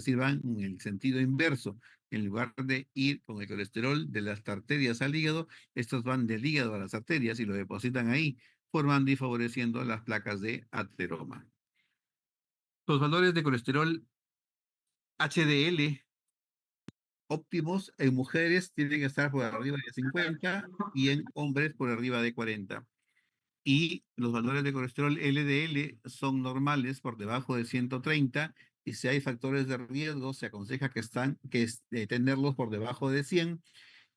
decir, van en el sentido inverso. En lugar de ir con el colesterol de las arterias al hígado, estos van del hígado a las arterias y lo depositan ahí, formando y favoreciendo las placas de ateroma. Los valores de colesterol HDL óptimos en mujeres tienen que estar por arriba de 50 y en hombres por arriba de 40. Y los valores de colesterol LDL son normales por debajo de 130 y si hay factores de riesgo se aconseja tenerlos por debajo de 100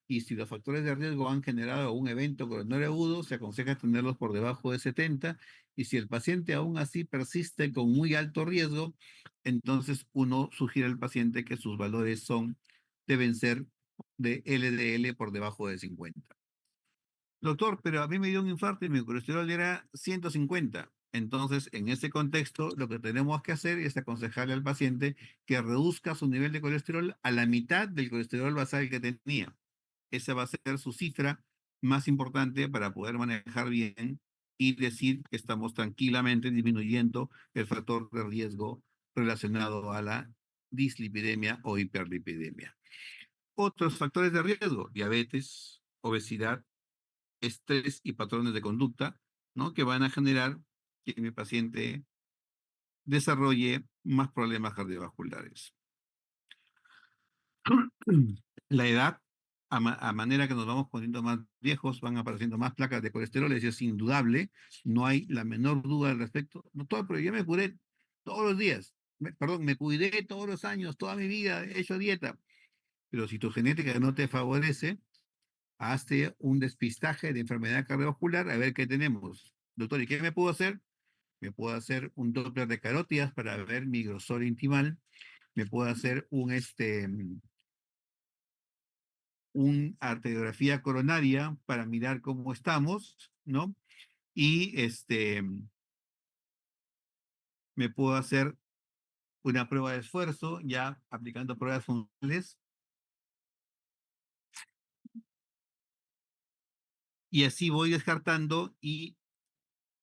y si los factores de riesgo han generado un evento coronario agudo se aconseja tenerlos por debajo de 70 y si el paciente aún así persiste con muy alto riesgo, entonces uno sugiere al paciente que sus valores deben ser de LDL por debajo de 50. Doctor, pero a mí me dio un infarto y mi colesterol era 150. Entonces, en ese contexto, lo que tenemos que hacer es aconsejarle al paciente que reduzca su nivel de colesterol a la mitad del colesterol basal que tenía. Esa va a ser su cifra más importante para poder manejar bien y decir que estamos tranquilamente disminuyendo el factor de riesgo relacionado a la dislipidemia o hiperlipidemia. Otros factores de riesgo, diabetes, obesidad, estrés y patrones de conducta, ¿no? Que van a generar que mi paciente desarrolle más problemas cardiovasculares. La edad, a manera que nos vamos poniendo más viejos, van apareciendo más placas de colesterol, eso es indudable, no hay la menor duda al respecto. Doctor, pero yo me curé todos los días, perdón, me cuidé todos los años, toda mi vida, he hecho dieta, pero si tu genética no te favorece, hazte un despistaje de enfermedad cardiovascular a ver qué tenemos. Doctor, ¿y qué me puedo hacer? Me puedo hacer un Doppler de carótidas para ver mi grosor intimal, me puedo hacer un arteriografía coronaria para mirar cómo estamos, ¿no? Y me puedo hacer una prueba de esfuerzo ya aplicando pruebas funcionales y así voy descartando y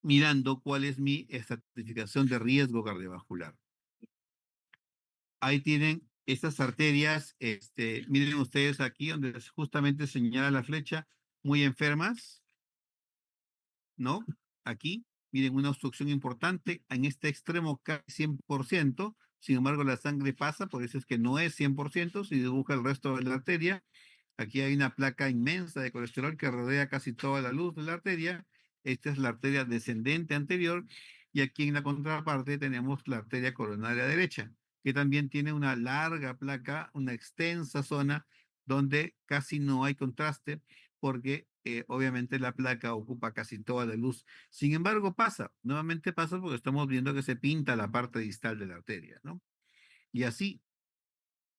mirando cuál es mi estratificación de riesgo cardiovascular. Ahí tienen estas arterias, miren ustedes aquí donde justamente señala la flecha, muy enfermas, ¿no? Aquí, miren una obstrucción importante, en este extremo casi 100%, sin embargo la sangre pasa, por eso es que no es 100%, si dibuja el resto de la arteria, aquí hay una placa inmensa de colesterol que rodea casi toda la luz de la arteria, esta es la arteria descendente anterior, y aquí en la contraparte tenemos la arteria coronaria derecha, que también tiene una larga placa, una extensa zona donde casi no hay contraste, porque obviamente la placa ocupa casi toda la luz. Sin embargo, nuevamente pasa porque estamos viendo que se pinta la parte distal de la arteria, ¿no? Y así,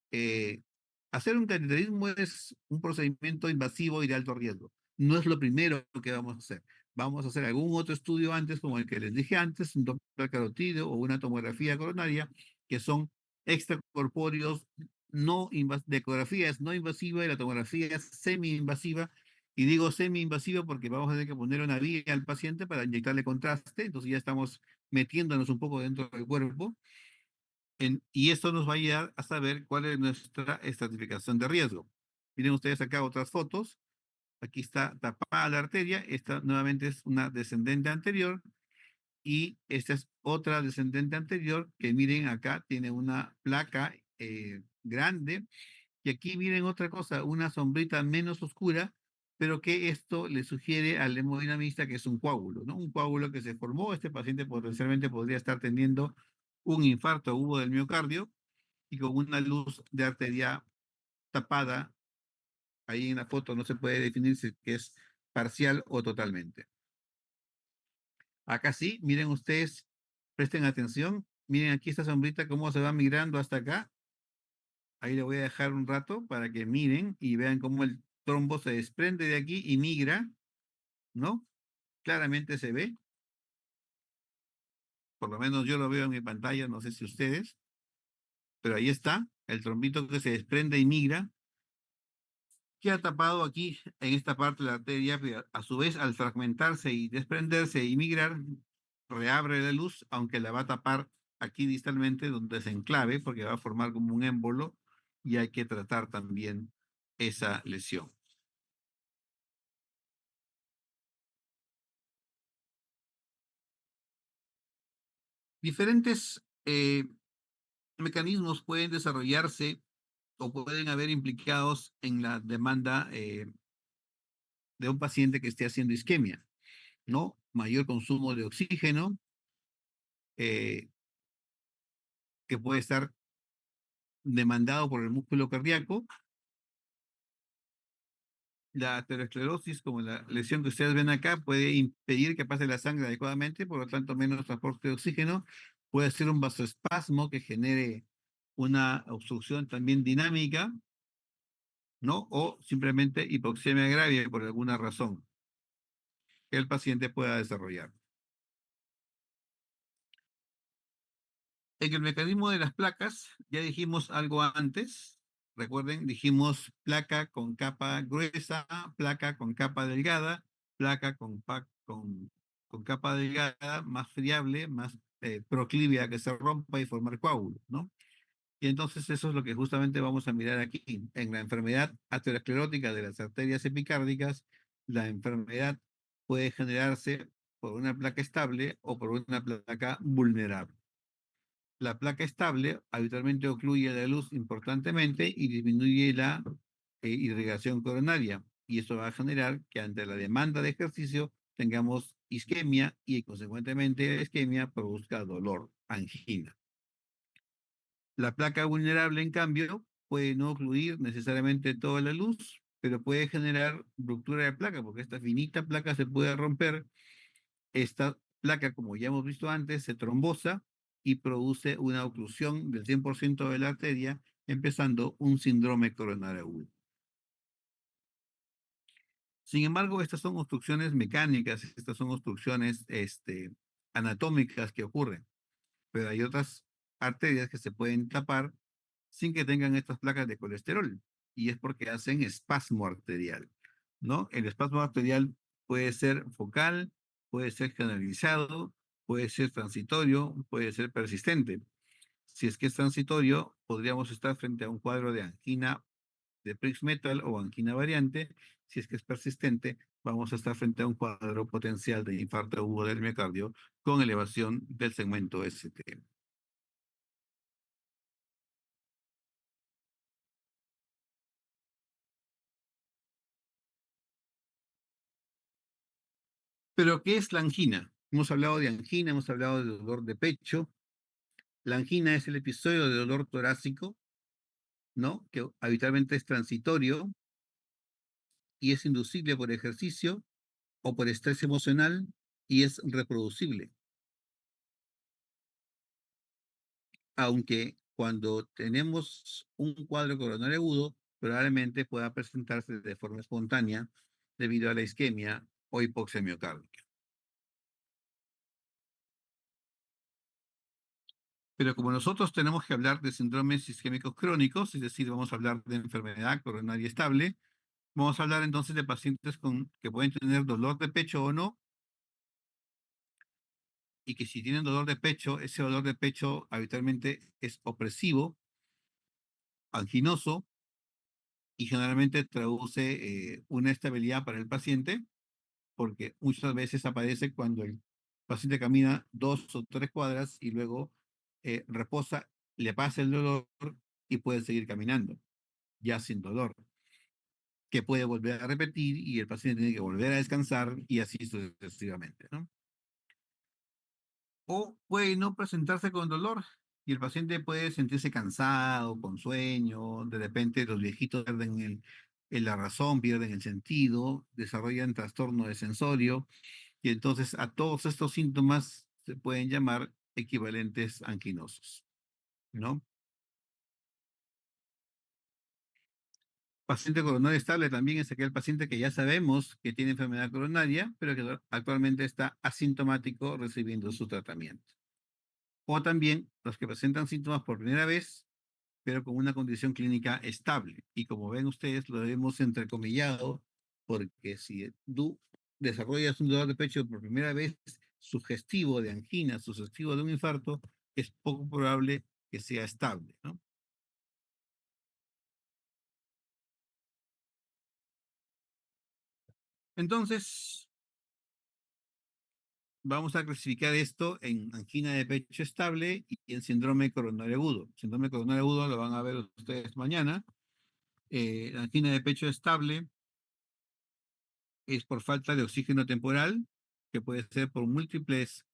eh, hacer un cateterismo es un procedimiento invasivo y de alto riesgo. No es lo primero que vamos a hacer. Vamos a hacer algún otro estudio antes, como el que les dije antes, un Doppler carotídeo o una tomografía coronaria, que son extracorpóreos de ecografía es no invasiva y la tomografía es semi-invasiva. Y digo semi-invasiva porque vamos a tener que poner una vía al paciente para inyectarle contraste, entonces ya estamos metiéndonos un poco dentro del cuerpo y esto nos va a ayudar a saber cuál es nuestra estratificación de riesgo. Miren ustedes acá otras fotos. Aquí está tapada la arteria. Esta nuevamente es una descendente anterior. Y esta es otra descendente anterior que miren acá tiene una placa grande. Y aquí miren otra cosa, una sombrita menos oscura, pero que esto le sugiere al hemodinamista que es un coágulo, ¿no? Un coágulo que se formó. Este paciente potencialmente podría estar teniendo un infarto agudo del miocardio y con una luz de arteria tapada, ahí en la foto no se puede definir si que es parcial o totalmente. Acá sí, miren ustedes, presten atención, miren aquí esta sombrita cómo se va migrando hasta acá. Ahí le voy a dejar un rato para que miren y vean cómo el trombo se desprende de aquí y migra, ¿no? Claramente se ve, por lo menos yo lo veo en mi pantalla, no sé si ustedes, pero ahí está, el trombito que se desprende y migra. Queda tapado aquí en esta parte de la arteria, pero a su vez al fragmentarse y desprenderse y migrar, reabre la luz, aunque la va a tapar aquí distalmente donde se enclave, porque va a formar como un émbolo y hay que tratar también esa lesión. Diferentes mecanismos pueden desarrollarse o pueden haber implicados en la demanda de un paciente que esté haciendo isquemia, ¿no? Mayor consumo de oxígeno, eh, que puede estar demandado por el músculo cardíaco. La aterosclerosis, como la lesión que ustedes ven acá, puede impedir que pase la sangre adecuadamente, por lo tanto, menos transporte de oxígeno. Puede ser un vasoespasmo que genere una obstrucción también dinámica, ¿no? O simplemente hipoxemia grave por alguna razón que el paciente pueda desarrollar. En el mecanismo de las placas, ya dijimos algo antes. Recuerden, dijimos placa con capa gruesa, placa con capa delgada, placa con capa delgada, más friable, más proclive a que se rompa y formar coágulos, ¿no? Y entonces eso es lo que justamente vamos a mirar aquí. En la enfermedad aterosclerótica de las arterias epicárdicas, la enfermedad puede generarse por una placa estable o por una placa vulnerable. La placa estable habitualmente ocluye la luz importantemente y disminuye la irrigación coronaria. Y eso va a generar que ante la demanda de ejercicio tengamos isquemia y consecuentemente la isquemia produzca dolor, angina. La placa vulnerable, en cambio, puede no ocluir necesariamente toda la luz, pero puede generar ruptura de placa, porque esta finita placa se puede romper. Esta placa, como ya hemos visto antes, se trombosa y produce una oclusión del 100% de la arteria, empezando un síndrome coronario agudo. Sin embargo, estas son obstrucciones mecánicas, estas son obstrucciones anatómicas que ocurren, pero hay otras arterias que se pueden tapar sin que tengan estas placas de colesterol, y es porque hacen espasmo arterial, ¿no? El espasmo arterial puede ser focal, puede ser generalizado, puede ser transitorio, puede ser persistente. Si es que es transitorio, podríamos estar frente a un cuadro de angina de Prince-Metal o angina variante. Si es que es persistente, vamos a estar frente a un cuadro potencial de infarto agudo del miocardio con elevación del segmento ST. Pero, ¿qué es la angina? Hemos hablado de angina, hemos hablado de dolor de pecho. La angina es el episodio de dolor torácico, ¿no? Que habitualmente es transitorio y es inducible por ejercicio o por estrés emocional y es reproducible. Aunque cuando tenemos un cuadro coronario agudo, probablemente pueda presentarse de forma espontánea debido a la isquemia o hipoxia miocárdica. Pero como nosotros tenemos que hablar de síndromes isquémicos crónicos, es decir, vamos a hablar de enfermedad coronaria estable, vamos a hablar entonces de pacientes que pueden tener dolor de pecho o no, y que si tienen dolor de pecho, ese dolor de pecho habitualmente es opresivo, anginoso, y generalmente traduce una estabilidad para el paciente, porque muchas veces aparece cuando el paciente camina 2 o 3 cuadras y luego reposa, le pasa el dolor y puede seguir caminando, ya sin dolor, que puede volver a repetir y el paciente tiene que volver a descansar y así sucesivamente, ¿no? O puede no presentarse con dolor y el paciente puede sentirse cansado, con sueño, de repente los viejitos pierden la razón, pierden el sentido, desarrollan trastorno de sensorio y entonces a todos estos síntomas se pueden llamar equivalentes anquinosos, ¿no? Paciente coronario estable también es aquel paciente que ya sabemos que tiene enfermedad coronaria, pero que actualmente está asintomático recibiendo su tratamiento. O también los que presentan síntomas por primera vez, pero con una condición clínica estable. Y como ven ustedes, lo hemos entrecomillado, porque si tú desarrollas un dolor de pecho por primera vez, sugestivo de angina, sugestivo de un infarto, es poco probable que sea estable, ¿no? Entonces, vamos a clasificar esto en angina de pecho estable y en síndrome coronario agudo. Síndrome coronario agudo lo van a ver ustedes mañana. La angina de pecho estable es por falta de oxígeno temporal, que puede ser por múltiples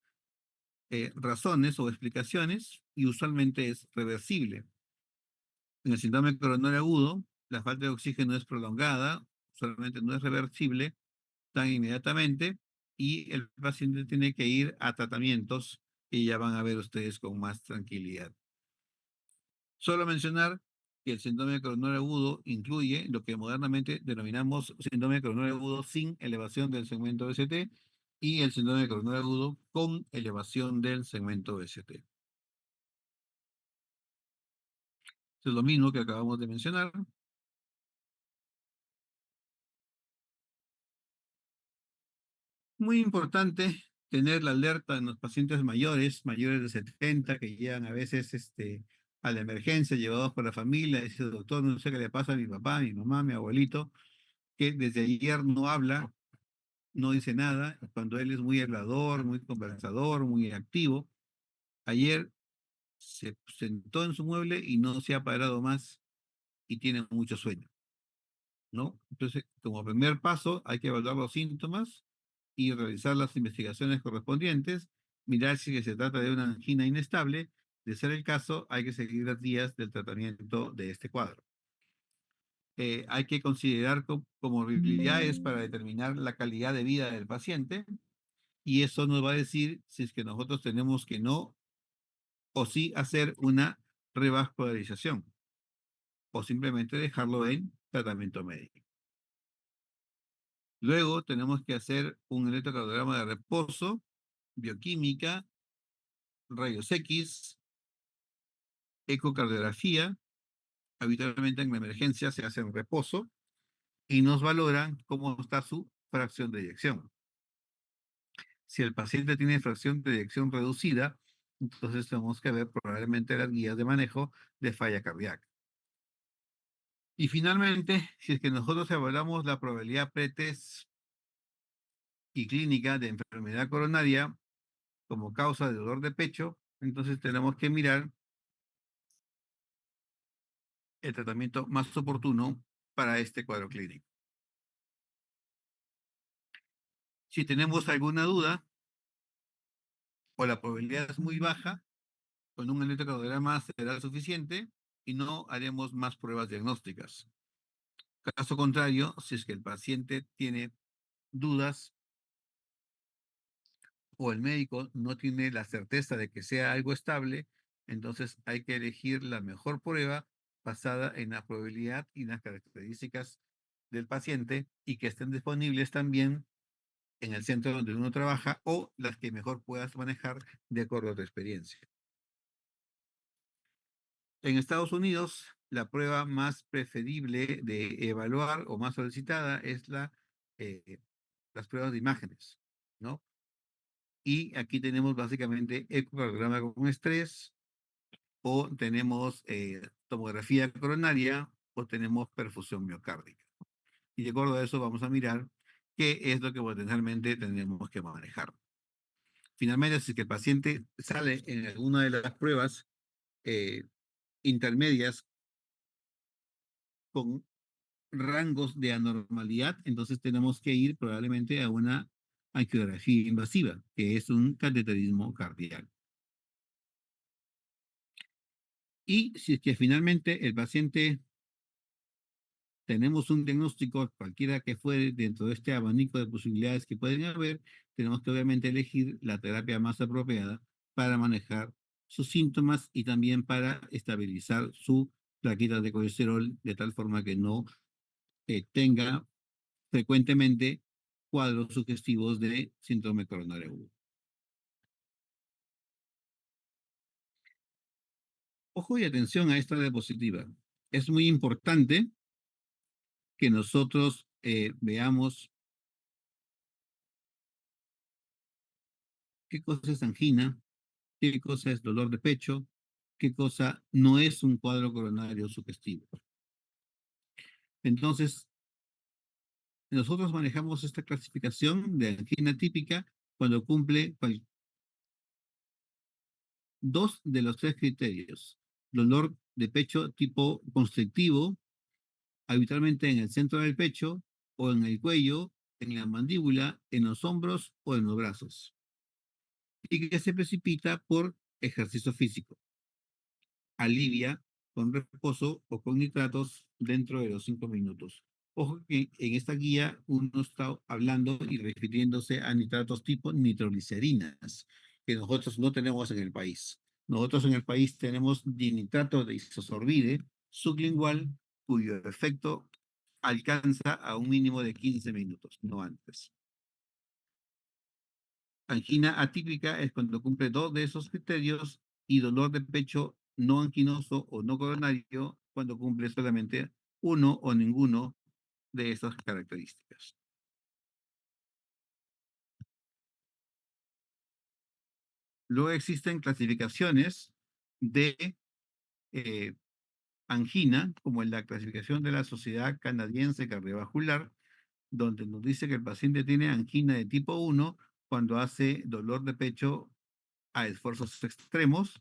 razones o explicaciones, y usualmente es reversible. En el síndrome coronario agudo, la falta de oxígeno es prolongada, usualmente no es reversible tan inmediatamente, y el paciente tiene que ir a tratamientos que ya van a ver ustedes con más tranquilidad. Solo mencionar que el síndrome coronario agudo incluye lo que modernamente denominamos síndrome coronario agudo sin elevación del segmento ST y el síndrome coronario agudo con elevación del segmento ST. Es lo mismo que acabamos de mencionar. Muy importante tener la alerta en los pacientes mayores, mayores de 70, que llegan a veces a la emergencia, llevados por la familia, dice, doctor, no sé qué le pasa a mi papá, a mi mamá, a mi abuelito, que desde ayer no habla, no dice nada, cuando él es muy hablador, muy conversador, muy activo. Ayer se sentó en su mueble y no se ha parado más y tiene mucho sueño, ¿no? Entonces, como primer paso, hay que evaluar los síntomas y realizar las investigaciones correspondientes, mirar si se trata de una angina inestable. De ser el caso, hay que seguir las guías del tratamiento de este cuadro. Hay que considerar comorbilidades para determinar la calidad de vida del paciente y eso nos va a decir si es que nosotros tenemos que no o sí hacer una revascularización o simplemente dejarlo en tratamiento médico. Luego tenemos que hacer un electrocardiograma de reposo, bioquímica, rayos X, ecocardiografía. Habitualmente en la emergencia se hace en reposo y nos valoran cómo está su fracción de eyección. Si el paciente tiene fracción de eyección reducida, entonces tenemos que ver probablemente las guías de manejo de falla cardíaca. Y finalmente, si es que nosotros evaluamos la probabilidad pretest y clínica de enfermedad coronaria como causa de dolor de pecho, entonces tenemos que mirar el tratamiento más oportuno para este cuadro clínico. Si tenemos alguna duda o la probabilidad es muy baja, con un electrocardiograma será suficiente y no haremos más pruebas diagnósticas. Caso contrario, si es que el paciente tiene dudas o el médico no tiene la certeza de que sea algo estable, entonces hay que elegir la mejor prueba basada en la probabilidad y las características del paciente y que estén disponibles también en el centro donde uno trabaja o las que mejor puedas manejar de acuerdo a tu experiencia. En Estados Unidos, la prueba más preferible de evaluar o más solicitada es eh, las pruebas de imágenes, ¿no? Y aquí tenemos básicamente ecocardiograma con estrés, o tenemos tomografía coronaria, o tenemos perfusión miocárdica. Y de acuerdo a eso vamos a mirar qué es lo que potencialmente tendremos que manejar. Finalmente, si es que el paciente sale en alguna de las pruebas eh, intermedias con rangos de anormalidad, entonces tenemos que ir probablemente a una angiografía invasiva, que es un cateterismo cardíaco. Y si es que finalmente el paciente tenemos un diagnóstico, cualquiera que fuere, dentro de este abanico de posibilidades que pueden haber, tenemos que obviamente elegir la terapia más apropiada para manejar sus síntomas y también para estabilizar su plaqueta de colesterol de tal forma que no tenga frecuentemente cuadros sugestivos de síndrome coronario agudo. Ojo y atención a esta diapositiva. Es muy importante que nosotros veamos qué cosa es angina, qué cosa es dolor de pecho, qué cosa no es un cuadro coronario sugestivo. Entonces, nosotros manejamos esta clasificación de angina típica cuando cumple dos de los tres criterios. Dolor de pecho tipo constrictivo, habitualmente en el centro del pecho o en el cuello, en la mandíbula, en los hombros o en los brazos, y que se precipita por ejercicio físico. Alivia con reposo o con nitratos dentro de los 5 minutos. Ojo que en esta guía uno está hablando y refiriéndose a nitratos tipo nitroglicerinas, que nosotros no tenemos en el país. Nosotros en el país tenemos dinitrato de isosorbide sublingual, cuyo efecto alcanza a un mínimo de 15 minutos, no antes. Angina atípica es cuando cumple dos de esos criterios y dolor de pecho no anginoso o no coronario cuando cumple solamente uno o ninguno de esas características. Luego existen clasificaciones de eh, angina, como en la clasificación de la Sociedad Canadiense Cardiovascular, donde nos dice que el paciente tiene angina de tipo 1 cuando hace dolor de pecho a esfuerzos extremos,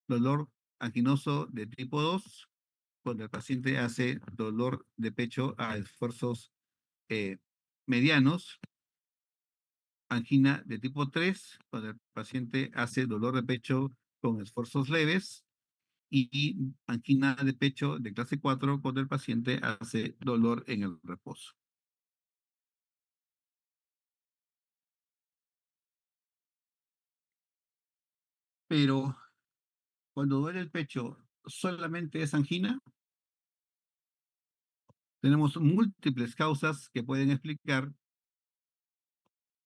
dolor anginoso de tipo 2 cuando el paciente hace dolor de pecho a esfuerzos eh, medianos, angina de tipo 3 cuando el paciente hace dolor de pecho con esfuerzos leves, y angina de pecho de clase 4 cuando el paciente hace dolor en el reposo. Pero cuando duele el pecho, ¿solamente es angina? Tenemos múltiples causas que pueden explicar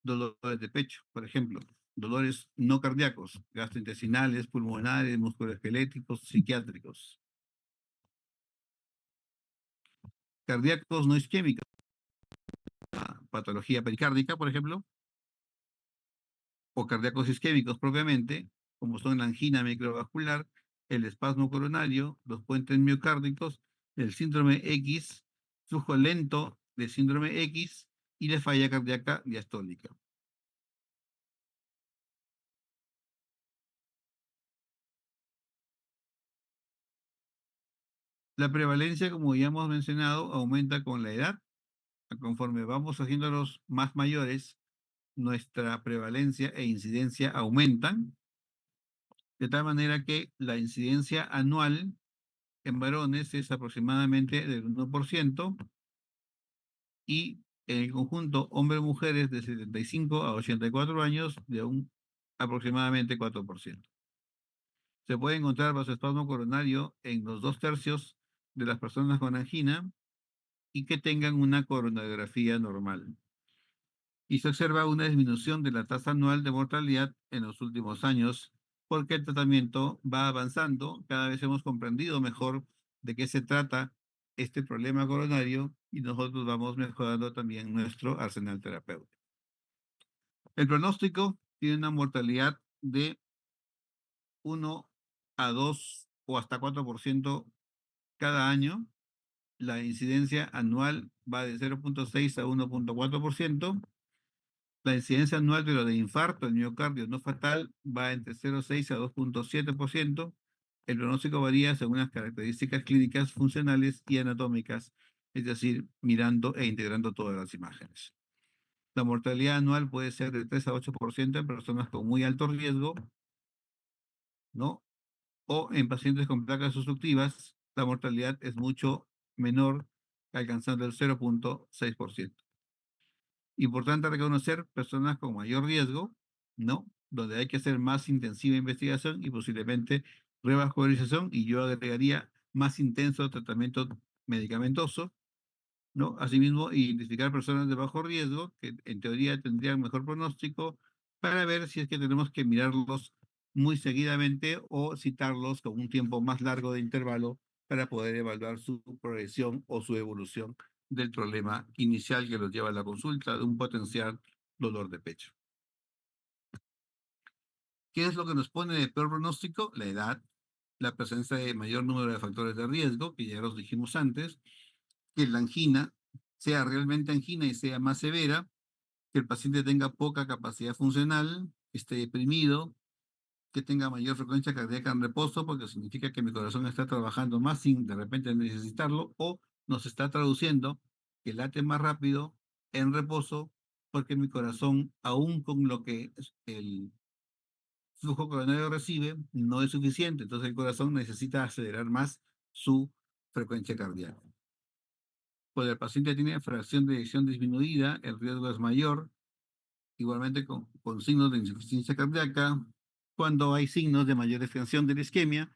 dolores de pecho, por ejemplo, dolores no cardíacos, gastrointestinales, pulmonares, musculoesqueléticos, psiquiátricos, cardíacos no isquémicos, patología pericárdica, por ejemplo, o cardíacos isquémicos propiamente, como son la angina microvascular, el espasmo coronario, los puentes miocárdicos, el síndrome X, flujo lento de síndrome X y la falla cardíaca diastólica. La prevalencia, como ya hemos mencionado, aumenta con la edad. Conforme vamos haciéndolos más mayores, nuestra prevalencia e incidencia aumentan, de tal manera que la incidencia anual en varones es aproximadamente del 1% y en el conjunto hombres-mujeres de 75 a 84 años de un aproximadamente 4%. Se puede encontrar vasoespasmo coronario en los 2/3 de las personas con angina y que tengan una coronariografía normal. Y se observa una disminución de la tasa anual de mortalidad en los últimos años, porque el tratamiento va avanzando, cada vez hemos comprendido mejor de qué se trata este problema coronario y nosotros vamos mejorando también nuestro arsenal terapéutico. El pronóstico tiene una mortalidad de 1 a 2 o hasta 4% cada año. La incidencia anual va de 0,6 a 1,4%. La incidencia anual de lo de infarto del miocardio no fatal va entre 0,6 a 2,7%. El pronóstico varía según las características clínicas, funcionales y anatómicas, es decir, mirando e integrando todas las imágenes. La mortalidad anual puede ser de 3 a 8% en personas con muy alto riesgo, ¿no? O en pacientes con placas obstructivas, la mortalidad es mucho menor, alcanzando el 0,6%. Importante reconocer personas con mayor riesgo, ¿no? Donde hay que hacer más intensiva investigación y posiblemente revascularización, y yo agregaría más intenso tratamiento medicamentoso, ¿no? Asimismo, identificar personas de bajo riesgo, que en teoría tendrían mejor pronóstico, para ver si es que tenemos que mirarlos muy seguidamente o citarlos con un tiempo más largo de intervalo para poder evaluar su progresión o su evolución del problema inicial que los lleva a la consulta de un potencial dolor de pecho. ¿Qué es lo que nos pone de peor pronóstico? La edad, la presencia de mayor número de factores de riesgo, que ya los dijimos antes, que la angina sea realmente angina y sea más severa, que el paciente tenga poca capacidad funcional, que esté deprimido, que tenga mayor frecuencia cardíaca en reposo, porque significa que mi corazón está trabajando más sin de repente necesitarlo, o nos está traduciendo que late más rápido en reposo, porque mi corazón, aún con lo que el flujo coronario recibe, no es suficiente. Entonces el corazón necesita acelerar más su frecuencia cardíaca. Cuando el paciente tiene fracción de eyección disminuida, el riesgo es mayor, igualmente con signos de insuficiencia cardíaca, cuando hay signos de mayor extensión de la isquemia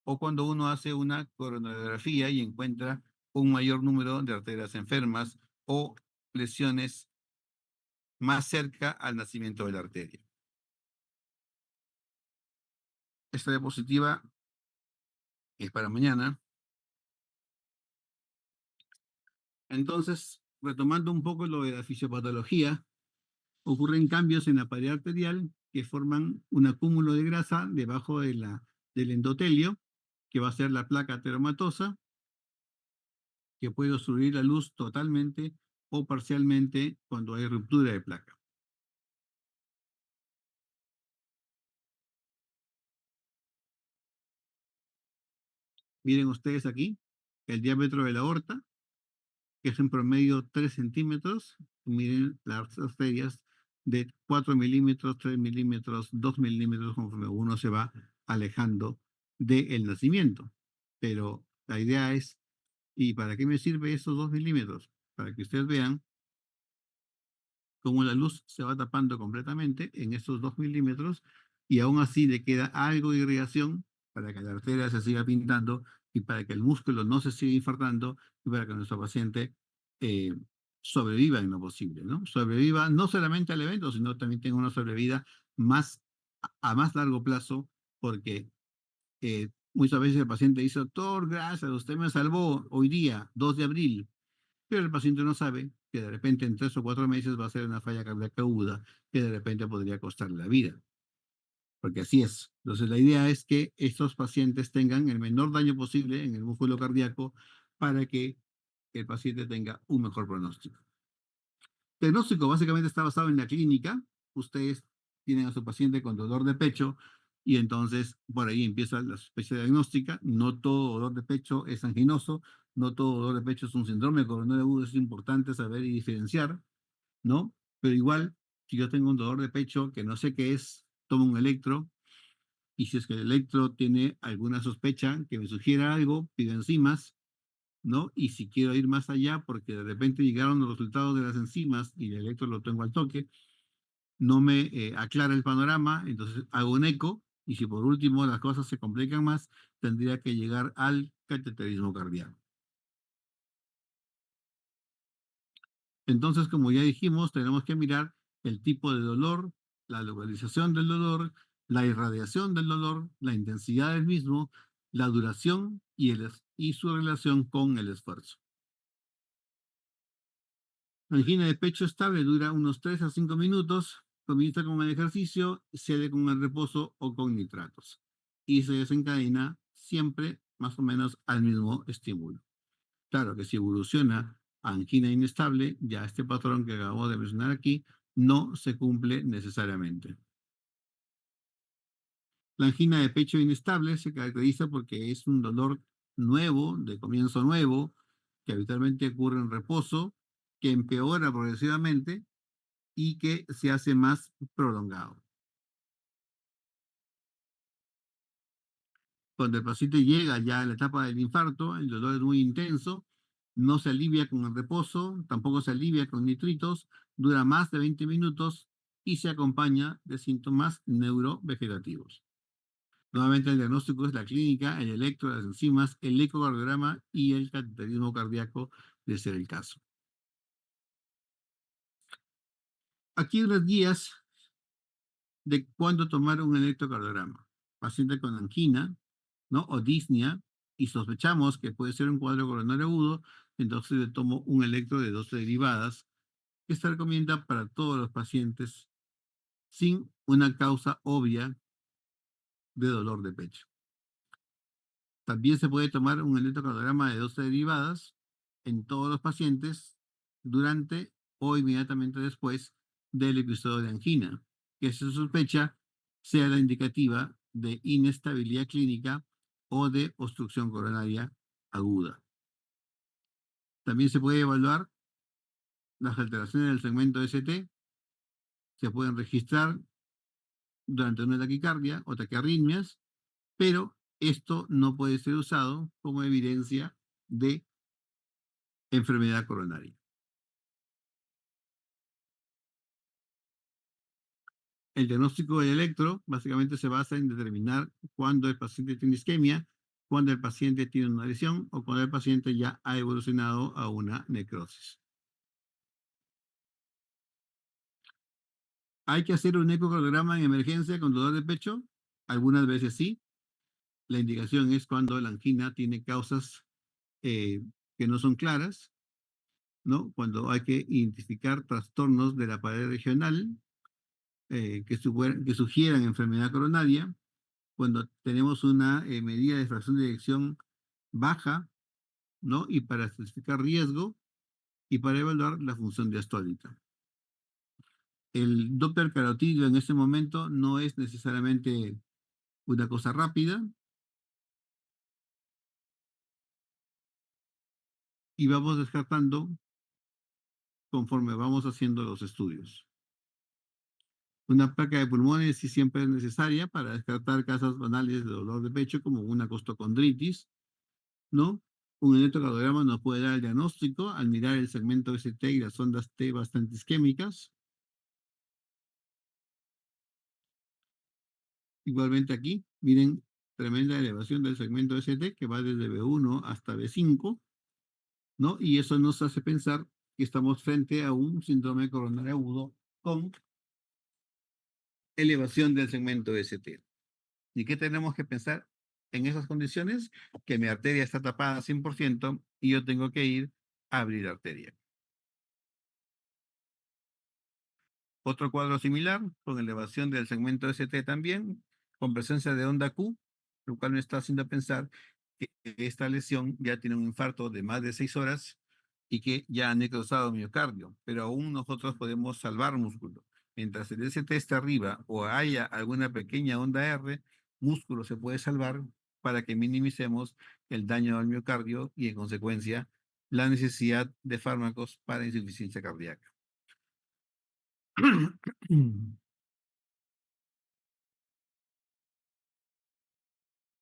o cuando uno hace una coronariografía y encuentra un mayor número de arterias enfermas o lesiones más cerca al nacimiento de la arteria. Esta diapositiva es para mañana. Entonces, retomando un poco lo de la fisiopatología, ocurren cambios en la pared arterial que forman un acúmulo de grasa debajo del endotelio, que va a ser la placa ateromatosa, que puede obstruir la luz totalmente o parcialmente cuando hay ruptura de placa. Miren ustedes aquí el diámetro de la aorta, que es en promedio 3 centímetros. Miren las arterias de 4 milímetros, 3 milímetros, 2 milímetros, conforme uno se va alejando del nacimiento. Pero la idea es, ¿y para qué me sirve esos 2 milímetros? Para que ustedes vean cómo la luz se va tapando completamente en estos 2 milímetros y aún así le queda algo de irrigación para que la arteria se siga pintando y para que el músculo no se siga infartando y para que nuestro paciente eh, sobreviva en lo posible, ¿no? Sobreviva no solamente al evento, sino también tenga una sobrevida más a más largo plazo, porque muchas veces el paciente dice: doctor, gracias, usted me salvó hoy día, 2 de abril, pero el paciente no sabe que de repente en 3 o 4 meses va a ser una falla cardíaca aguda que de repente podría costarle la vida, porque así es. Entonces la idea es que estos pacientes tengan el menor daño posible en el músculo cardíaco para que el paciente tenga un mejor pronóstico. El diagnóstico básicamente está basado en la clínica. Ustedes tienen a su paciente con dolor de pecho y entonces por ahí empieza la sospecha diagnóstica. No todo dolor de pecho es anginoso, no todo dolor de pecho es un síndrome coronario agudo. Es importante saber y diferenciar, ¿no? Pero igual, si yo tengo un dolor de pecho que no sé qué es, tomo un electro y si es que el electro tiene alguna sospecha que me sugiera algo, pido enzimas, ¿no? Y si quiero ir más allá, porque de repente llegaron los resultados de las enzimas y el electro lo tengo al toque, no me aclara el panorama, entonces hago un eco y si por último las cosas se complican más, tendría que llegar al cateterismo cardíaco. Entonces, como ya dijimos, tenemos que mirar el tipo de dolor, la localización del dolor, la irradiación del dolor, la intensidad del mismo, la duración y su relación con el esfuerzo. La angina de pecho estable dura unos 3 a 5 minutos, comienza con el ejercicio, cede con el reposo o con nitratos y se desencadena siempre más o menos al mismo estímulo. Claro que si evoluciona a angina inestable, ya este patrón que acabamos de mencionar aquí no se cumple necesariamente. La angina de pecho inestable se caracteriza porque es un dolor nuevo, de comienzo nuevo, que habitualmente ocurre en reposo, que empeora progresivamente y que se hace más prolongado. Cuando el paciente llega ya a la etapa del infarto, el dolor es muy intenso, no se alivia con el reposo, tampoco se alivia con nitritos, dura más de 20 minutos y se acompaña de síntomas neurovegetativos. Nuevamente el diagnóstico es la clínica, el electro, las enzimas, el ecocardiograma y el cateterismo cardíaco, de ser el caso. Aquí unas guías de cuándo tomar un electrocardiograma. Paciente con angina, ¿no? O disnea, y sospechamos que puede ser un cuadro coronario agudo, entonces le tomo un electro de 12 derivadas, que se recomienda para todos los pacientes sin una causa obvia de dolor de pecho. También se puede tomar un electrocardiograma de 12 derivadas en todos los pacientes durante o inmediatamente después del episodio de angina, que se sospecha sea la indicativa de inestabilidad clínica o de obstrucción coronaria aguda. También se puede evaluar las alteraciones del segmento ST, se pueden registrar durante una taquicardia o taquiarritmias, pero esto no puede ser usado como evidencia de enfermedad coronaria. El diagnóstico del electro básicamente se basa en determinar cuándo el paciente tiene isquemia, cuándo el paciente tiene una lesión o cuándo el paciente ya ha evolucionado a una necrosis. ¿Hay que hacer un ecocardiograma en emergencia con dolor de pecho? Algunas veces sí. La indicación es cuando la angina tiene causas eh, que no son claras, ¿no? Cuando hay que identificar trastornos de la pared regional que sugieran enfermedad coronaria, cuando tenemos una medida de fracción de eyección baja, ¿no? Y para especificar riesgo y para evaluar la función diastólica. El Doppler carotídeo en este momento no es necesariamente una cosa rápida y vamos descartando conforme vamos haciendo los estudios. Una placa de pulmones sí siempre es necesaria para descartar casos banales de dolor de pecho como una costocondritis, ¿no? Un electrocardiograma nos puede dar el diagnóstico al mirar el segmento ST y las ondas T bastante isquémicas. Igualmente aquí, miren, tremenda elevación del segmento ST que va desde B1 hasta B5, ¿no? Y eso nos hace pensar que estamos frente a un síndrome coronario agudo con elevación del segmento ST. ¿Y qué tenemos que pensar en esas condiciones? Que mi arteria está tapada 100% y yo tengo que ir a abrir arteria. Otro cuadro similar, con elevación del segmento ST también, con presencia de onda Q, lo cual me está haciendo pensar que esta lesión ya tiene un infarto de más de 6 horas y que ya ha necrosado miocardio, pero aún nosotros podemos salvar músculo. Mientras el ST esté arriba o haya alguna pequeña onda R, músculo se puede salvar para que minimicemos el daño al miocardio y en consecuencia la necesidad de fármacos para insuficiencia cardíaca.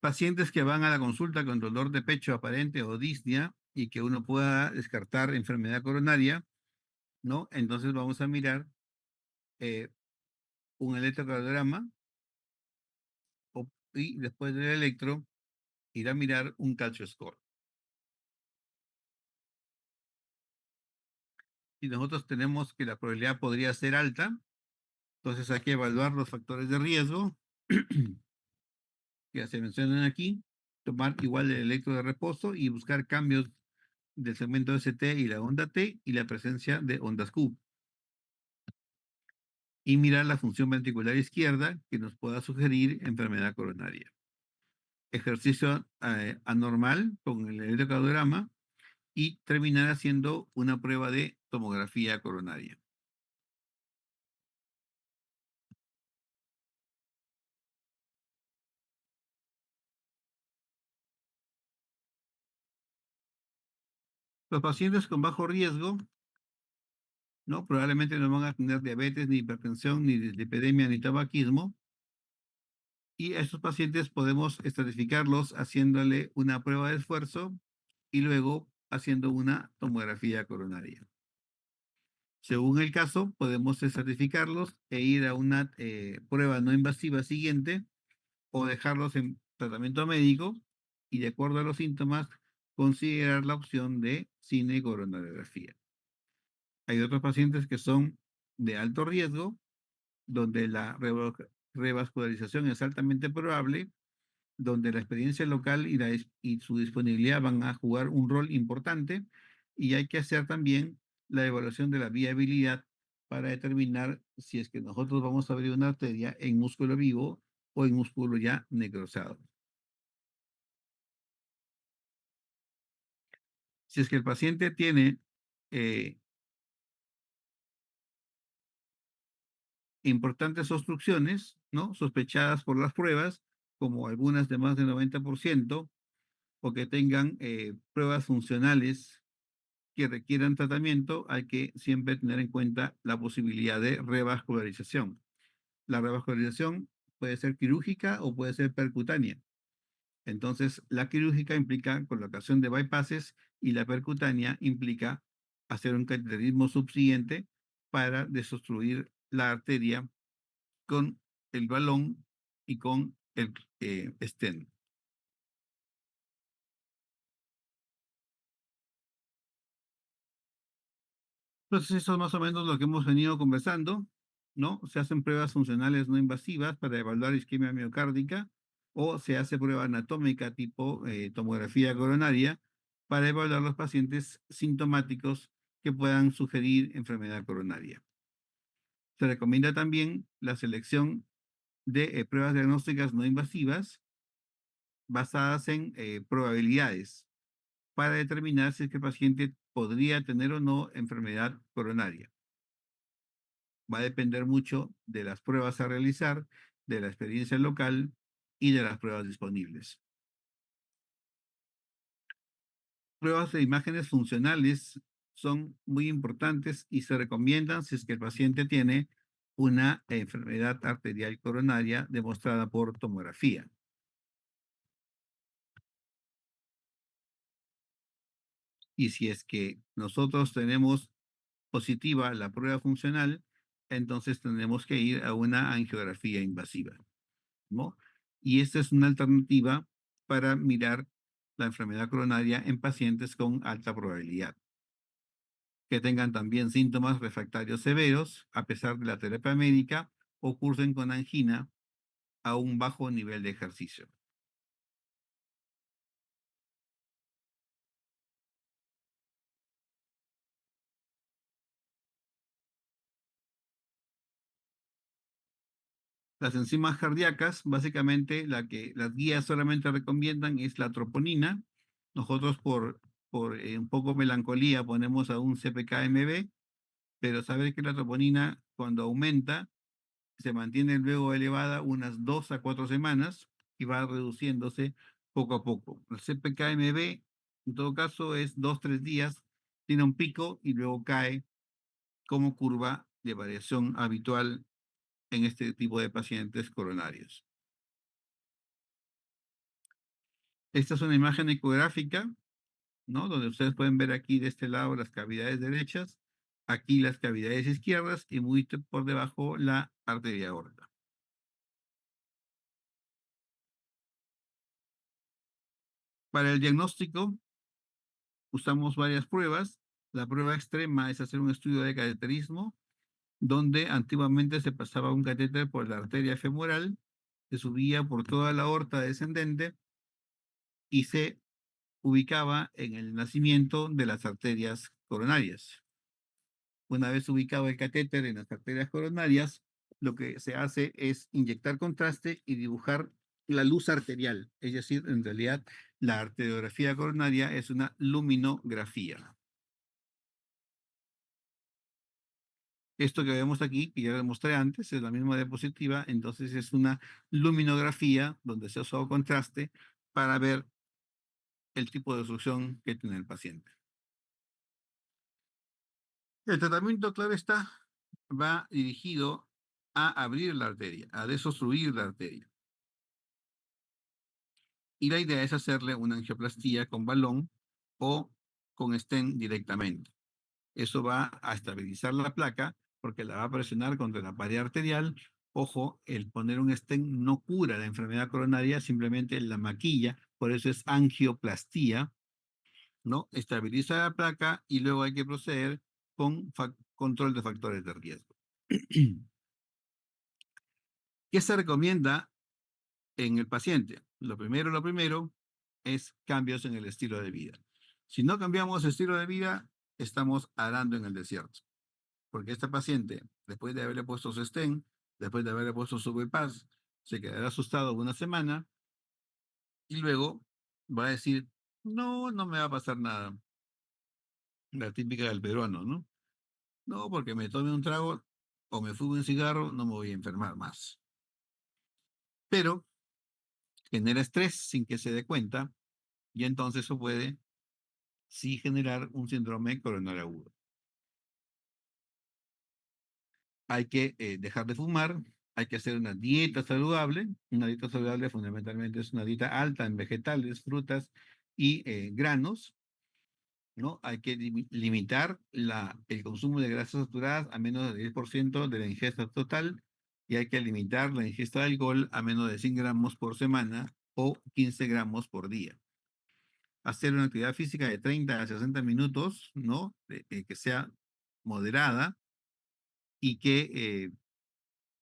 Pacientes que van a la consulta con dolor de pecho aparente o disnea y que uno pueda descartar enfermedad coronaria, ¿no? Entonces vamos a mirar eh, un electrocardiograma y después del electro ir a mirar un calcio score. Y nosotros tenemos que la probabilidad podría ser alta, entonces hay que evaluar los factores de riesgo que se mencionan aquí, tomar igual el electro de reposo y buscar cambios del segmento ST y la onda T y la presencia de ondas Q. Y mirar la función ventricular izquierda que nos pueda sugerir enfermedad coronaria. Ejercicio anormal con el electrocardiograma y terminar haciendo una prueba de tomografía coronaria. Los pacientes con bajo riesgo, ¿no? Probablemente no van a tener diabetes, ni hipertensión, ni dislipidemia, ni tabaquismo. Y a estos pacientes podemos estratificarlos haciéndole una prueba de esfuerzo y luego haciendo una tomografía coronaria. Según el caso, podemos certificarlos e ir a una prueba no invasiva siguiente o dejarlos en tratamiento médico y de acuerdo a los síntomas considerar la opción de cinecoronariografía. Hay otros pacientes que son de alto riesgo, donde la revascularización es altamente probable, donde la experiencia local y su disponibilidad van a jugar un rol importante y hay que hacer también la evaluación de la viabilidad para determinar si es que nosotros vamos a abrir una arteria en músculo vivo o en músculo ya necrosado. Si es que el paciente tiene eh, importantes obstrucciones, ¿no? Sospechadas por las pruebas, como algunas de más del 90%, o que tengan pruebas funcionales que requieran tratamiento, hay que siempre tener en cuenta la posibilidad de revascularización. La revascularización puede ser quirúrgica o puede ser percutánea. Entonces, la quirúrgica implica colocación de bypasses y la percutánea implica hacer un cateterismo subsiguiente para desobstruir la arteria con el balón y con el stent. Entonces, eso es más o menos lo que hemos venido conversando, ¿no? Se hacen pruebas funcionales no invasivas para evaluar isquemia miocárdica o se hace prueba anatómica tipo tomografía coronaria para evaluar los pacientes sintomáticos que puedan sugerir enfermedad coronaria. Se recomienda también la selección de pruebas diagnósticas no invasivas basadas en probabilidades para determinar si es que el paciente podría tener o no enfermedad coronaria. Va a depender mucho de las pruebas a realizar, de la experiencia local y de las pruebas disponibles. Pruebas de imágenes funcionales son muy importantes y se recomiendan si es que el paciente tiene una enfermedad arterial coronaria demostrada por tomografía. Y si es que nosotros tenemos positiva la prueba funcional, entonces tenemos que ir a una angiografía invasiva, ¿no? Y esta es una alternativa para mirar la enfermedad coronaria en pacientes con alta probabilidad, que tengan también síntomas refractarios severos, a pesar de la terapia médica, o cursen con angina a un bajo nivel de ejercicio. Las enzimas cardíacas, básicamente las guías solamente recomiendan es la troponina. Nosotros por un poco melancolía ponemos a un CPK-MB, pero saber que la troponina cuando aumenta se mantiene luego elevada unas 2 a 4 semanas y va reduciéndose poco a poco. El CPK-MB en todo caso es 2, 3 días, tiene un pico y luego cae como curva de variación habitual en este tipo de pacientes coronarios. Esta es una imagen ecográfica, ¿no? Donde ustedes pueden ver aquí de este lado las cavidades derechas, aquí las cavidades izquierdas y muy por debajo la arteria aorta. Para el diagnóstico usamos varias pruebas. La prueba extrema es hacer un estudio de cateterismo, donde antiguamente se pasaba un catéter por la arteria femoral, se subía por toda la aorta descendente y se ubicaba en el nacimiento de las arterias coronarias. Una vez ubicado el catéter en las arterias coronarias, lo que se hace es inyectar contraste y dibujar la luz arterial. Es decir, en realidad, la arteriografía coronaria es una luminografía. Esto que vemos aquí, que ya lo mostré antes, es la misma diapositiva, entonces es una luminografía donde se ha usado contraste para ver el tipo de obstrucción que tiene el paciente. El tratamiento, claro está, va dirigido a abrir la arteria, a desobstruir la arteria. Y la idea es hacerle una angioplastía con balón o con stent directamente. Eso va a estabilizar la placa porque la va a presionar contra la pared arterial. Ojo, el poner un stent no cura la enfermedad coronaria, simplemente la maquilla, por eso es angioplastía, ¿no? Estabiliza la placa y luego hay que proceder con control de factores de riesgo. ¿Qué se recomienda en el paciente? Lo primero es cambios en el estilo de vida. Si no cambiamos estilo de vida, estamos arando en el desierto. Porque este paciente, después de haberle puesto su stent, después de haberle puesto su bypass, se quedará asustado una semana y luego va a decir, no, no me va a pasar nada. La típica del peruano, ¿no? No, porque me tome un trago o me fume un cigarro, no me voy a enfermar más. Pero genera estrés sin que se dé cuenta y entonces eso puede sí generar un síndrome coronario agudo. Hay que dejar de fumar, hay que hacer una dieta saludable. Una dieta saludable fundamentalmente es una dieta alta en vegetales, frutas y granos, ¿no? Hay que limitar el consumo de grasas saturadas a menos del 10% de la ingesta total y hay que limitar la ingesta de alcohol a menos de 100 gramos por semana o 15 gramos por día. Hacer una actividad física de 30 a 60 minutos, ¿no? Que sea moderada y que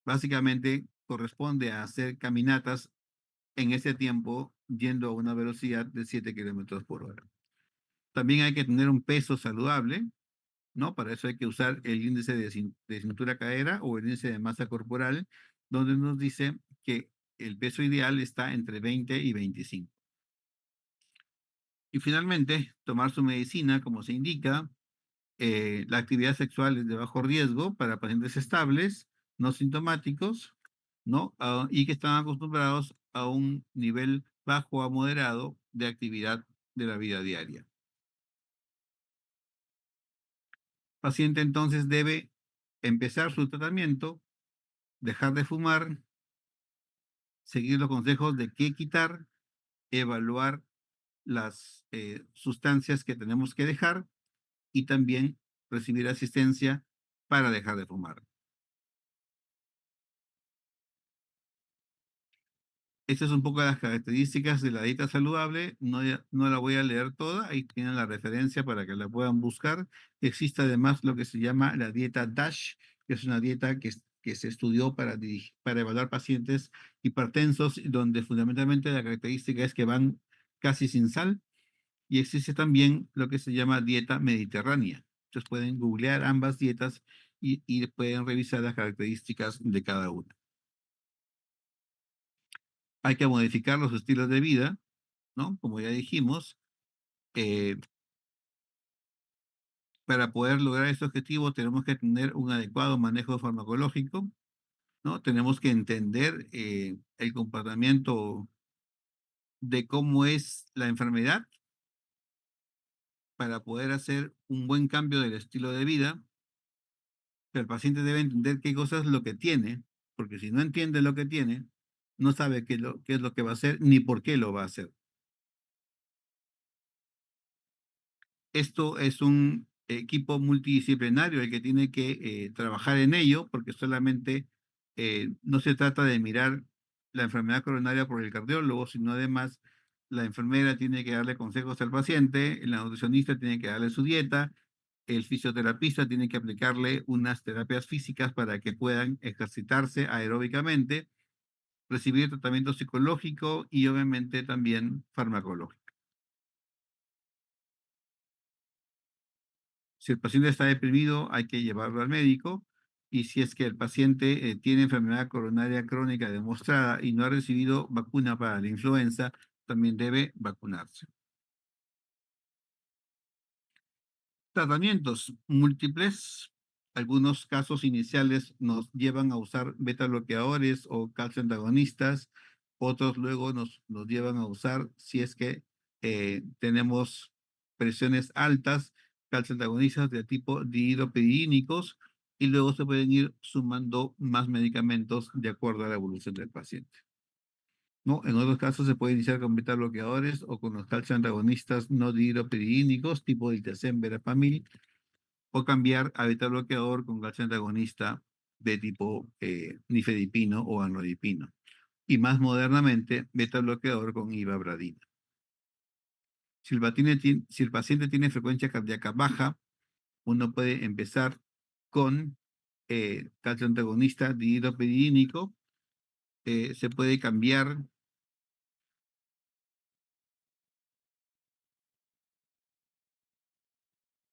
básicamente corresponde a hacer caminatas en ese tiempo yendo a una velocidad de 7 kilómetros por hora. También hay que tener un peso saludable, ¿no? Para eso hay que usar el índice de cintura-cadera o el índice de masa corporal, donde nos dice que el peso ideal está entre 20 y 25. Y finalmente, tomar su medicina como se indica. La actividad sexual es de bajo riesgo para pacientes estables, no sintomáticos, ¿no? Y que están acostumbrados a un nivel bajo a moderado de actividad de la vida diaria. Paciente entonces debe empezar su tratamiento, dejar de fumar, seguir los consejos de qué quitar, evaluar las sustancias que tenemos que dejar y también recibir asistencia para dejar de fumar. Estas son un poco las características de la dieta saludable. No, no la voy a leer toda. Ahí tienen la referencia para que la puedan buscar. Existe además lo que se llama la dieta DASH, que es una dieta que se estudió para evaluar pacientes hipertensos, donde fundamentalmente la característica es que van casi sin sal. Y existe también lo que se llama dieta mediterránea. Entonces pueden googlear ambas dietas y pueden revisar las características de cada una. Hay que modificar los estilos de vida, ¿no? Como ya dijimos, eh, para poder lograr este objetivo tenemos que tener un adecuado manejo farmacológico, ¿no? Tenemos que entender el comportamiento de cómo es la enfermedad para poder hacer un buen cambio del estilo de vida. Pero el paciente debe entender qué cosa es lo que tiene, porque si no entiende lo que tiene, no sabe qué es lo que va a hacer ni por qué lo va a hacer. Esto es un equipo multidisciplinario el que tiene que trabajar en ello, porque solamente no se trata de mirar la enfermedad coronaria por el cardiólogo, sino además la enfermera tiene que darle consejos al paciente, el nutricionista tiene que darle su dieta, el fisioterapista tiene que aplicarle unas terapias físicas para que puedan ejercitarse aeróbicamente, recibir tratamiento psicológico y obviamente también farmacológico. Si el paciente está deprimido, hay que llevarlo al médico. Y si es que el paciente tiene enfermedad coronaria crónica demostrada y no ha recibido vacuna para la influenza, también debe vacunarse. Tratamientos múltiples. Algunos casos iniciales nos llevan a usar beta bloqueadores o calcio antagonistas. Otros luego nos llevan a usar, si es que tenemos presiones altas, calcio antagonistas de tipo dihidropyridínicos. Y luego se pueden ir sumando más medicamentos de acuerdo a la evolución del paciente. ¿No? En otros casos se puede iniciar con beta bloqueadores o con los calcio antagonistas no dihidropyridínicos tipo diltiazem, verapamil o cambiar a beta bloqueador con calcio antagonista de tipo nifedipino o anlodipino. Y más modernamente, beta bloqueador con ivabradina. Si el paciente tiene frecuencia cardíaca baja, uno puede empezar con calcio antagonista dihidropyridínico. Se puede cambiar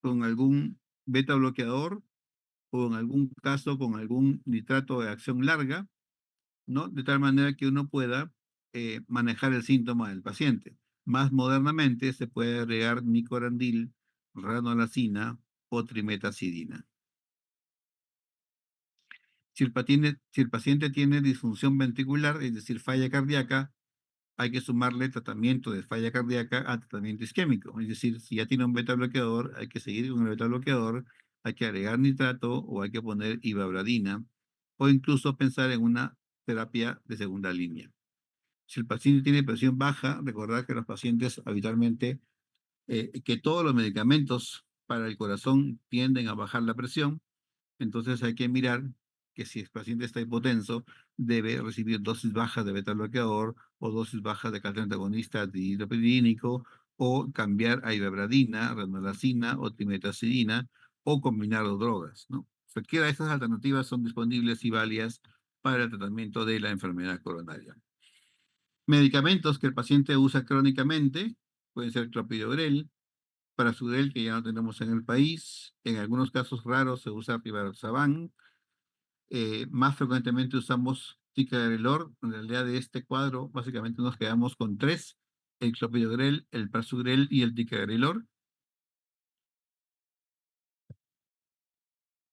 con algún beta bloqueador o en algún caso con algún nitrato de acción larga, ¿no? De tal manera que uno pueda manejar el síntoma del paciente. Más modernamente se puede agregar nicorandil, ranolazina o trimetazidina. Si el paciente tiene disfunción ventricular, es decir, falla cardíaca, hay que sumarle tratamiento de falla cardíaca a tratamiento isquémico. Es decir, si ya tiene un beta bloqueador, hay que seguir con el beta bloqueador, hay que agregar nitrato o hay que poner ivabradina o incluso pensar en una terapia de segunda línea. Si el paciente tiene presión baja, recordar que los pacientes habitualmente, que todos los medicamentos para el corazón tienden a bajar la presión, entonces hay que mirar que si el paciente está hipotenso, debe recibir dosis bajas de beta bloqueador o dosis bajas de calcio antagonista dihidropiridínico o cambiar a ivabradina, ranolazina o trimetazidina o combinar las drogas, ¿no? Cualquiera de estas alternativas son disponibles y válidas para el tratamiento de la enfermedad coronaria. Medicamentos que el paciente usa crónicamente pueden ser clopidogrel, prasugrel, que ya no tenemos en el país. En algunos casos raros se usa pivaroxaban. Más frecuentemente usamos ticagrelor. En realidad de este cuadro básicamente nos quedamos con tres: el clopidogrel, el prasugrel y el ticagrelor.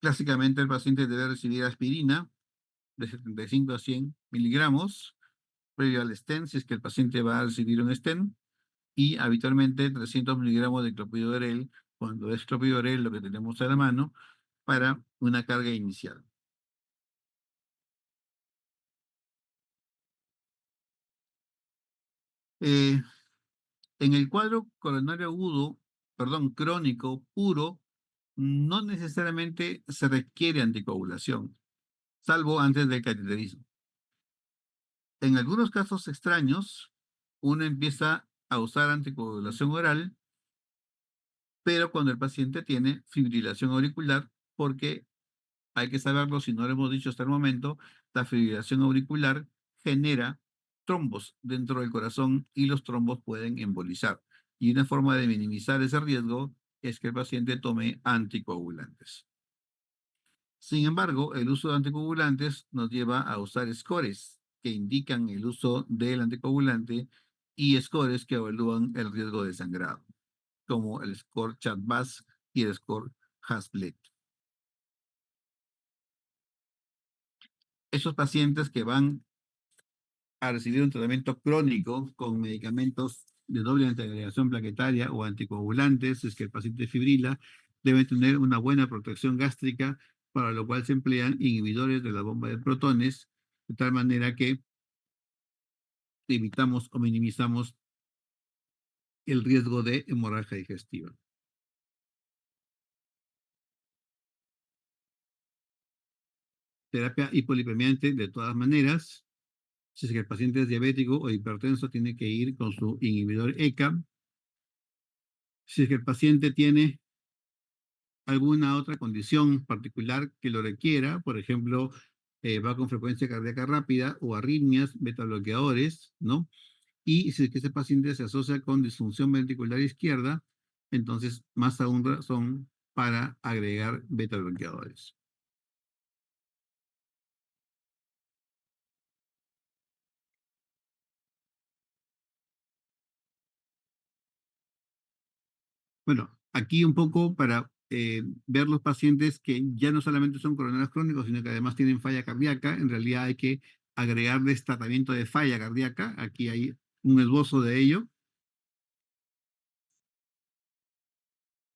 Clásicamente el paciente debe recibir aspirina de 75 a 100 miligramos previo al stent, si es que el paciente va a recibir un stent, y habitualmente 300 miligramos de clopidogrel, cuando es clopidogrel lo que tenemos a la mano, para una carga inicial. Eh, en el cuadro coronario agudo, perdón, crónico puro, no necesariamente se requiere anticoagulación, salvo antes del cateterismo. En algunos casos extraños, uno empieza a usar anticoagulación oral, pero cuando el paciente tiene fibrilación auricular, porque hay que saberlo, si no lo hemos dicho hasta el momento, la fibrilación auricular genera trombos dentro del corazón y los trombos pueden embolizar. Y una forma de minimizar ese riesgo es que el paciente tome anticoagulantes. Sin embargo, el uso de anticoagulantes nos lleva a usar scores que indican el uso del anticoagulante y scores que evalúan el riesgo de sangrado, como el score CHADVAS y el score Hasbled. Esos pacientes que van a recibir un tratamiento crónico con medicamentos de doble antiagregación plaquetaria o anticoagulantes, si es que el paciente fibrila, deben tener una buena protección gástrica, para lo cual se emplean inhibidores de la bomba de protones, de tal manera que evitamos o minimizamos el riesgo de hemorragia digestiva. Terapia hipolipemiante, de todas maneras, si es que el paciente es diabético o hipertenso, tiene que ir con su inhibidor ECA. Si es que el paciente tiene alguna otra condición particular que lo requiera, por ejemplo, va con frecuencia cardíaca rápida o arritmias, beta bloqueadores, ¿no? Y si es que ese paciente se asocia con disfunción ventricular izquierda, entonces más aún razón para agregar beta bloqueadores. Bueno, aquí un poco para ver los pacientes que ya no solamente son coronarios crónicos, sino que además tienen falla cardíaca. En realidad hay que agregarles tratamiento de falla cardíaca. Aquí hay un esbozo de ello.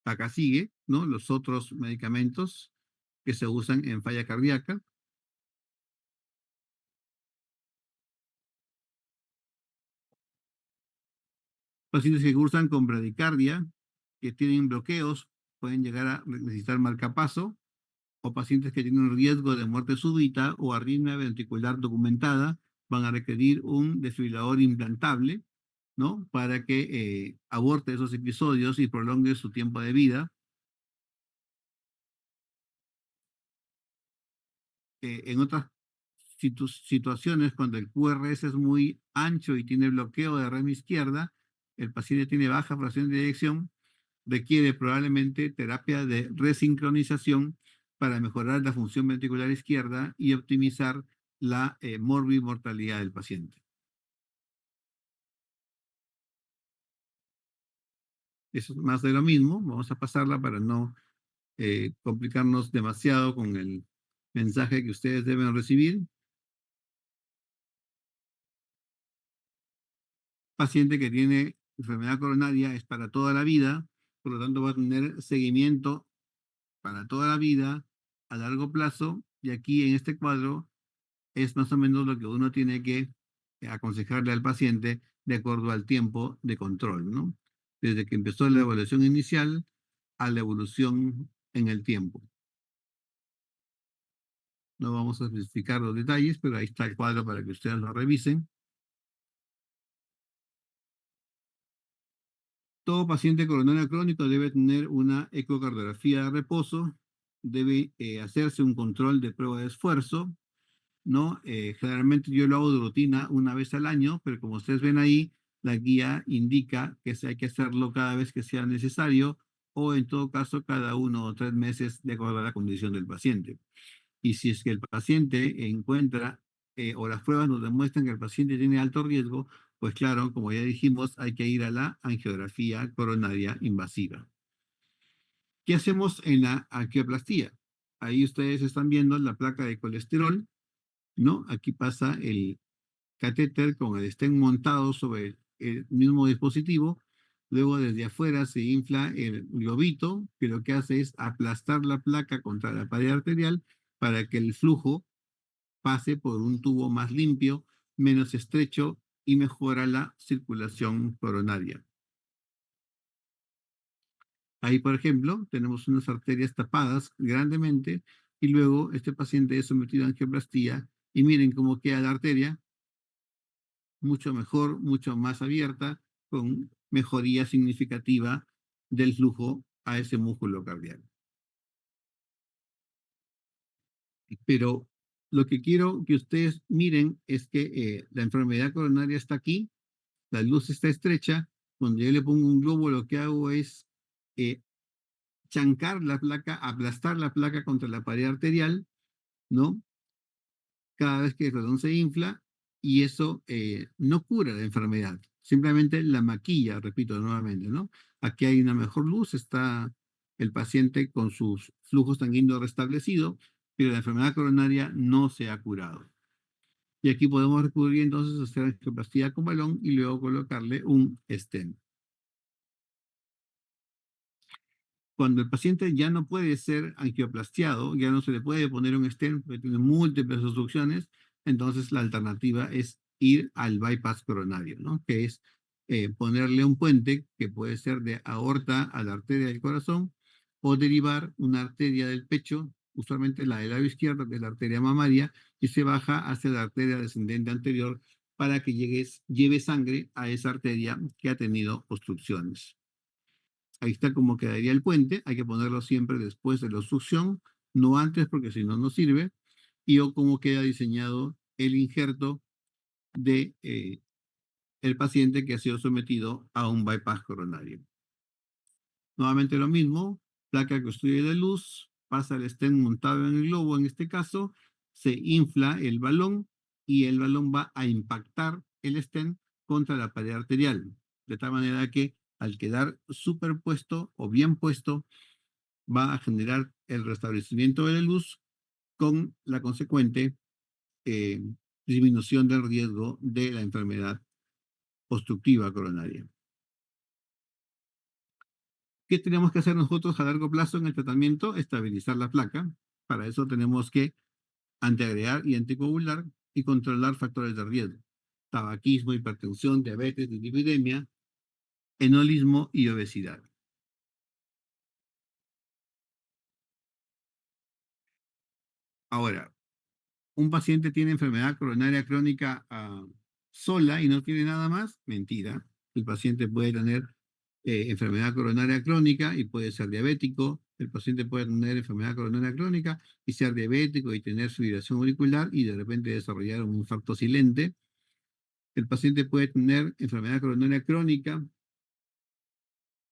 Acá sigue, ¿no? Los otros medicamentos que se usan en falla cardíaca. Pacientes que cursan con bradicardia, que tienen bloqueos, pueden llegar a necesitar marcapaso, o pacientes que tienen riesgo de muerte súbita o arritmia ventricular documentada, van a requerir un desfibrilador implantable, ¿no? Para que aborte esos episodios y prolongue su tiempo de vida. En otras situaciones, cuando el QRS es muy ancho y tiene bloqueo de rama izquierda, el paciente tiene baja fracción de eyección, requiere probablemente terapia de resincronización para mejorar la función ventricular izquierda y optimizar la morbimortalidad del paciente. Eso es más de lo mismo. Vamos a pasarla para no complicarnos demasiado con el mensaje que ustedes deben recibir. Paciente que tiene enfermedad coronaria es para toda la vida, por lo tanto va a tener seguimiento para toda la vida a largo plazo, y aquí en este cuadro es más o menos lo que uno tiene que aconsejarle al paciente de acuerdo al tiempo de control, ¿no? Desde que empezó la evaluación inicial a la evolución en el tiempo. No vamos a especificar los detalles, pero ahí está el cuadro para que ustedes lo revisen. Todo paciente coronario crónico debe tener una ecocardiografía de reposo, debe hacerse un control de prueba de esfuerzo, ¿no? Generalmente yo lo hago de rutina una vez al año, pero como ustedes ven ahí, la guía indica que hay que hacerlo cada vez que sea necesario o en todo caso cada 1 o 3 meses de acuerdo a la condición del paciente. Y si es que el paciente encuentra o las pruebas nos demuestran que el paciente tiene alto riesgo, pues claro, como ya dijimos, hay que ir a la angiografía coronaria invasiva. ¿Qué hacemos en la angioplastía? Ahí ustedes están viendo la placa de colesterol, ¿no? Aquí pasa el catéter con el stent montado sobre el mismo dispositivo. Luego desde afuera se infla el globito, que lo que hace es aplastar la placa contra la pared arterial para que el flujo pase por un tubo más limpio, menos estrecho y mejora la circulación coronaria. Ahí, por ejemplo, tenemos unas arterias tapadas grandemente y luego este paciente es sometido a angioplastía y miren cómo queda la arteria, mucho mejor, mucho más abierta, con mejoría significativa del flujo a ese músculo cardíaco. Pero lo que quiero que ustedes miren es que la enfermedad coronaria está aquí, la luz está estrecha, cuando yo le pongo un globo lo que hago es eh, chancar la placa, aplastar la placa contra la pared arterial, ¿no? Cada vez que el corazón se infla y eso no cura la enfermedad, simplemente la maquilla, repito nuevamente, ¿no? Aquí hay una mejor luz, está el paciente con sus flujos sanguíneos restablecidos, pero la enfermedad coronaria no se ha curado. Y aquí podemos recurrir entonces a hacer angioplastia con balón y luego colocarle un stent. Cuando el paciente ya no puede ser angioplastiado, ya no se le puede poner un stent porque tiene múltiples obstrucciones, entonces la alternativa es ir al bypass coronario, ¿no? Que es ponerle un puente que puede ser de aorta a la arteria del corazón o derivar una arteria del pecho, usualmente la del lado izquierdo, que es la arteria mamaria, y se baja hacia la arteria descendente anterior para que lleve sangre a esa arteria que ha tenido obstrucciones. Ahí está como quedaría el puente, hay que ponerlo siempre después de la obstrucción, no antes porque si no, no sirve, y o cómo queda diseñado el injerto de el paciente que ha sido sometido a un bypass coronario. Nuevamente lo mismo, placa que obstruye la luz, pasa el stent montado en el globo en este caso, se infla el balón y el balón va a impactar el stent contra la pared arterial, de tal manera que al quedar superpuesto o bien puesto, va a generar el restablecimiento de la luz con la consecuente eh, disminución del riesgo de la enfermedad obstructiva coronaria. ¿Qué tenemos que hacer nosotros a largo plazo en el tratamiento? Estabilizar la placa. Para eso tenemos que antiagregar y anticoagular y controlar factores de riesgo. Tabaquismo, hipertensión, diabetes, dislipidemia, enolismo y obesidad. Ahora, un paciente tiene enfermedad coronaria crónica sola y no tiene nada más, mentira. El paciente puede tener enfermedad coronaria crónica y puede ser diabético. El paciente puede tener enfermedad coronaria crónica y ser diabético y tener fibrilación auricular y de repente desarrollar un infarto silente. El paciente puede tener enfermedad coronaria crónica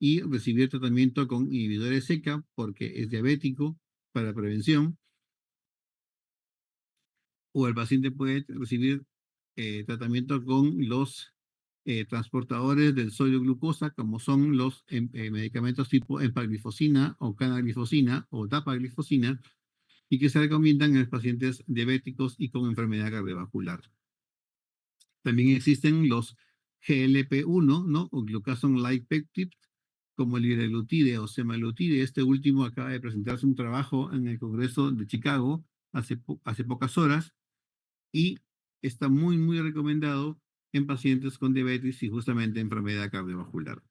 y recibir tratamiento con inhibidores SECA porque es diabético para prevención. o el paciente puede recibir tratamiento con los transportadores del sodio glucosa, como son los medicamentos tipo empaglifosina o canaglifosina o dapaglifosina, y que se recomiendan en los pacientes diabéticos y con enfermedad cardiovascular. También existen los GLP-1, ¿no? O glucagon-like peptides, como el liraglutide o semaglutide. Este último acaba de presentarse un trabajo en el Congreso de Chicago hace pocas horas y está muy, muy recomendado en pacientes con diabetes y justamente enfermedad cardiovascular.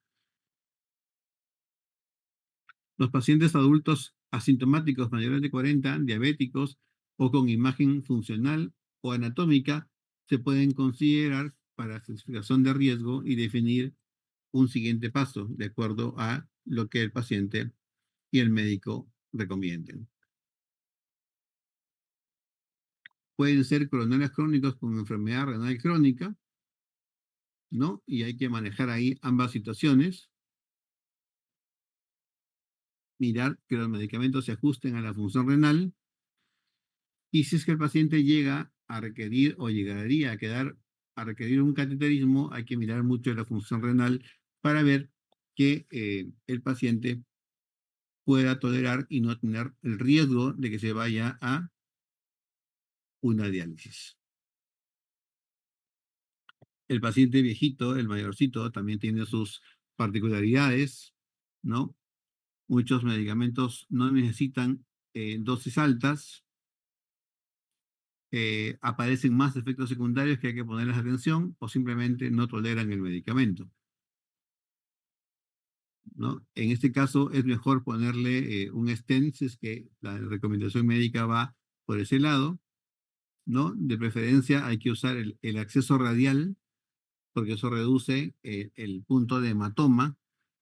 Los pacientes adultos asintomáticos mayores de 40, diabéticos o con imagen funcional o anatómica se pueden considerar para clasificación de riesgo y definir un siguiente paso de acuerdo a lo que el paciente y el médico recomienden. Pueden ser coronarios crónicos con enfermedad renal crónica, ¿no? Y hay que manejar ahí ambas situaciones. Mirar que los medicamentos se ajusten a la función renal. Y si es que el paciente llega a requerir o llegaría a requerir un cateterismo, hay que mirar mucho la función renal para ver que el paciente pueda tolerar y no tener el riesgo de que se vaya a una diálisis. El paciente viejito, el mayorcito, también tiene sus particularidades, ¿no? Muchos medicamentos no necesitan dosis altas, aparecen más efectos secundarios que hay que ponerles atención o simplemente no toleran el medicamento, ¿no? En este caso es mejor ponerle un stent si es que la recomendación médica va por ese lado, ¿no? De preferencia hay que usar el acceso radial porque eso reduce el punto de hematoma,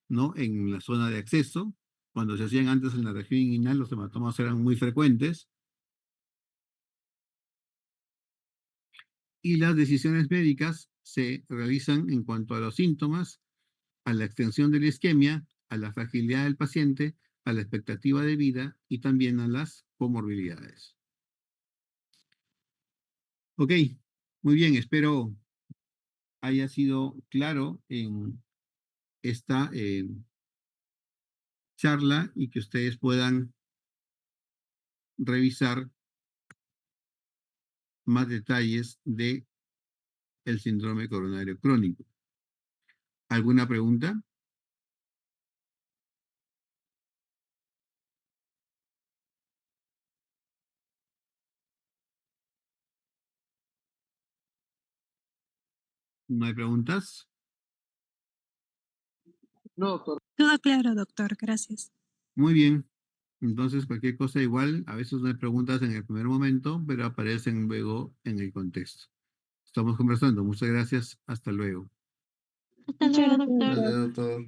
¿no? En la zona de acceso. Cuando se hacían antes en la región inguinal, los hematomas eran muy frecuentes. Y las decisiones médicas se realizan en cuanto a los síntomas, a la extensión de la isquemia, a la fragilidad del paciente, a la expectativa de vida y también a las comorbilidades. Ok, muy bien, espero haya sido claro en esta charla y que ustedes puedan revisar más detalles de el síndrome coronario crónico. ¿Alguna pregunta? ¿No hay preguntas? No, doctor. Todo claro, doctor. Gracias. Muy bien. Entonces, cualquier cosa igual, a veces no hay preguntas en el primer momento, pero aparecen luego en el contexto. Estamos conversando. Muchas gracias. Hasta luego. Hasta luego, doctor. Dale, doctor.